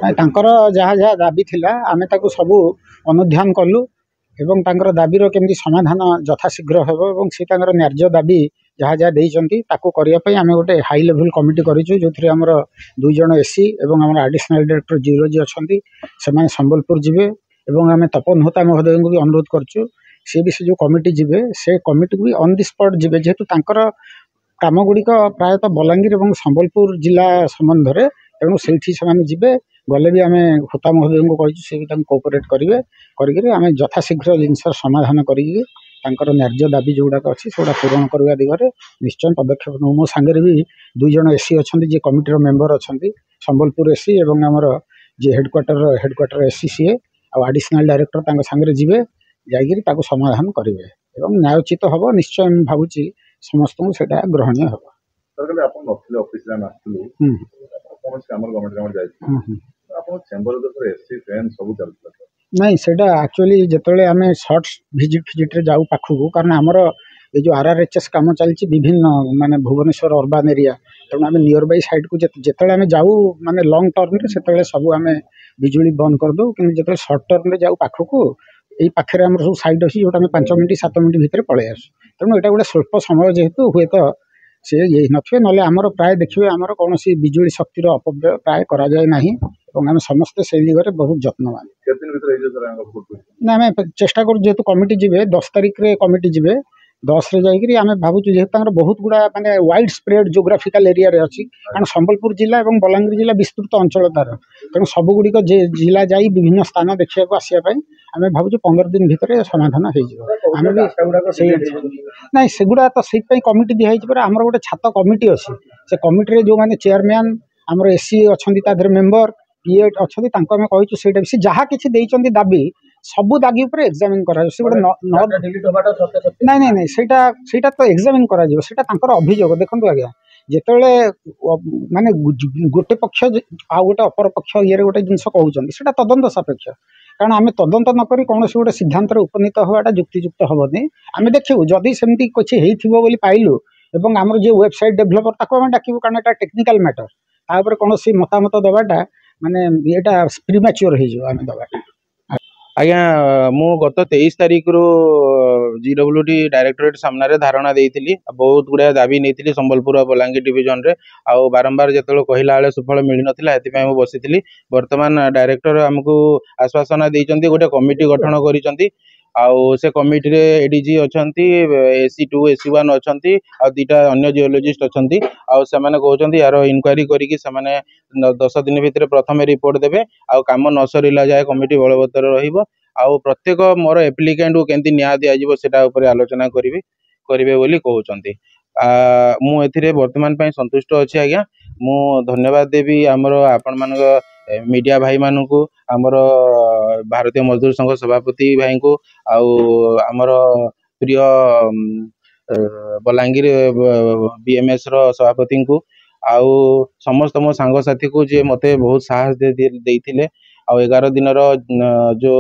तांकर जहाँ जहाँ दाबी थिला आमे ताकू सबू अनुध्यान कलु एवं तांकर दाबीर केमती समाधान यथाशीघ्र हेबो एवं से तांकर न्याय्य दाबी जहाँ जहाँ देइचंती ताकू करिया पई आमे गोटे हाई लेवल कमिटी करिछु जोथरे हमर 2 जण एससी एवं हमर एडिशनल डायरेक्टर जियोलॉजी अछंती से माने संबलपुर जिवे एवं आमे तपन होता महोदय को भी अनुरोध करछु से भी से जो कमिटी जिवे से कमिटी को भी ऑन द स्पॉट जिवे जेतु तांकर काम गुड़िक प्रायतः बलांगीर और संबलपुर जिला संबंध में तेणु से जी गले भी आम होता महोदय को कही कोअपरेट करेंगे आम यथाशीघ्र जिनस समाधान करेंगे न्याय्य दाबी जोड़ाक अच्छी से पूरण करने दिगरे निश्चय पदक्षेप नौ मो सांगे भी 2 जण एससी अच्छा जी कमिटर मेम्बर अच्छा संबलपुर एससी और आमर जी हेडक्वार्टर एससी सीए आडिशनल डायरेक्टर सांगे जी जा समाधान करेंगे न्यायोचित हम निश्चय भावुची समस्त से ग्रहणीय हम नहीं से एक्चुअली जिते आम सर्ट भिजिट रे जाऊ पाखक कारण आमर ये जो RRHS काम चलती विभिन्न माने भुवनेश्वर अर्बान एरिया तेणु आम नियर बाई साइड को जिते आम जाऊ माने लंग टर्म से सब आम बिजुली बंद करदे कि जो सर्ट टर्म जाऊ पाखक यही पाखे आम सब साइड अच्छी जो 5 मिनट 7 मिनट भितर पलि आस तेणु यहाँ गोटे स्वल्प समय जेहेतु हुए तो सी ये नथिबे ना आमर प्राय देखिए आमर कौन बिजुली शक्तिर अपव्यय प्राय करा जाए नहीं आम समस्ते से दिगरे बहुत जत्नवान ना आम चेष्टा करूँ जेहेतु कमिटी जी 10 तारिख रे कमिटी जी 10 रे जाइए आम भावुँ जेहेतु बहुत गुड़ा माने वाइड स्प्रेड जोग्राफिकल एरिया रे अच्छी कारण संबलपुर जिला और बलांगीर जिला विस्तृत अंचल तार तेणु सबुगुड़िक जिला जा विभिन्न स्थान देखा आसापी आम भावुँ 15 दिन भितर समाधान ना सेगुड़ा तो से कमिटी दिखाई आमर गोटे छात कमिटी अच्छी से कमिटी जो मैंने चेयरमैन आमर एससी अच्छा मेम्बर पीए अच्छा आम कही जहाँ किसी दाबी सबू दागी उपर एग्जामिन करा से गोटे नहीं नहीं नहीं सेटा तो एग्जामिन करा सेटा तांकर अभियोग देखंतु आज्ञा जेतेबेले माने गोटे पक्ष आ गोटे अपर पक्ष ये गोटे जिनस कहउचंदी सेटा तदंत सापेक्ष कारण आम तदंत नक कौन गोटे सिद्धांत उपनीत हवाटा युक्तियुक्त हेनी आम देखू जदि सेमती कुछ हो पाइलु एवं आमर जो वेबसाइट डेभलपर ताको आम डाकिबु कारण एटा टेक्निकल मैटर तापर कौन मतामत दबाटा माने एटा प्रीमैच्योर हो आम दबाटा आज्ञा मु गत 23 तारिख रु GWD डायरेक्टरेट सामने धारणा देइथिली बहुत गुड़ा दाबी नहीं संबलपुर और बलांगीर डिविजन रे आउ बारंबार जो कहला बेले सुफल मिल नाला एपाई बसी बर्तमान डायरेक्टर आमको आश्वासना देइचंती गोटे कमिटी गठन करिसंती आउ से कमिटी रे एडीजी अछंती AC2 AC1 अछंती आ 2टा अन्य जियोलॉजिस्ट अछंती आउ से माने कहउचंती यार इंक्वायरी करिकि से माने 10 दिन भितर प्रथम रिपोर्ट देबे आउ काम न सरिला जाए कमिटी बलवत्तर रहिबो आउ प्रत्येक मोर एप्लिकेंट को केंती न्याय दिया जिवो सेटा ऊपर आलोचना करिवे बोली कहउचंती मु एथिरे वर्तमान पई संतुष्ट अछि आज्ञा मु धन्यवाद देबी हमर आपण मानक मीडिया भाई मानू आमर भारतीय मजदूर संघ सभापति भाई को आमर प्रिय बलांगीर BMS रो सभापति को आउ समस्त मो सांग साथी को जे मते बहुत साहस देइथिले आ 11 दिन रो जो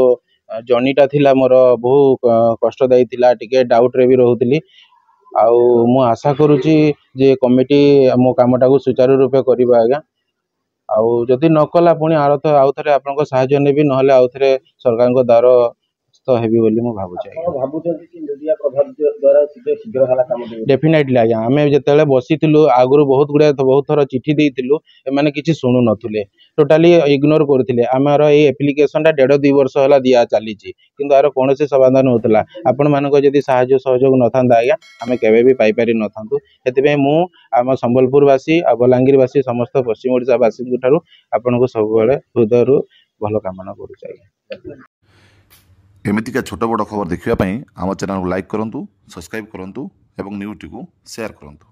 जर्नीटा थिला मोर बहु कष्टदायी थिला टिके डाउट रे भी रहउतली आउ मु आशा करूची जे कमिटी मो कामटा को सुचारू रूपे करिबा आज्ञा आउ जदि न कला पुणी आउ थे आपन साहाय्य नेबी नहले आउ थे सरकार को द्वार तो हेबी बोली मु डेफिनेटली आज्ञा आम जिते बसी आगु बहुत गुड़ा बहुत थर चिठी देइथिलु एमाने किछि सुनु नथुले टोटाली इग्नोर करथिले आमर ए एप्लिकेशन टा 1.5-2 वर्ष होला दिया चली किंतु आर कोनोसी समाधान होतला आपण मानको जदि साहाय्य सहयोग नथांदा आज्ञा आमे केबे भी पाई पारि नथांतु हेतिबे मु आम संबलपुरवासी आ बलांगीरवासी समस्त पश्चिम ओडिशा वासी ठारू आपनको सब बेले हृदय भल कामना करूछ आज्ञा एमितिका छोट बड़ खबर देखिया आम चैनल को लाइक करंतु सब्सक्राइब करंतु एवं न्यूज़ टी को शेयर करंतु।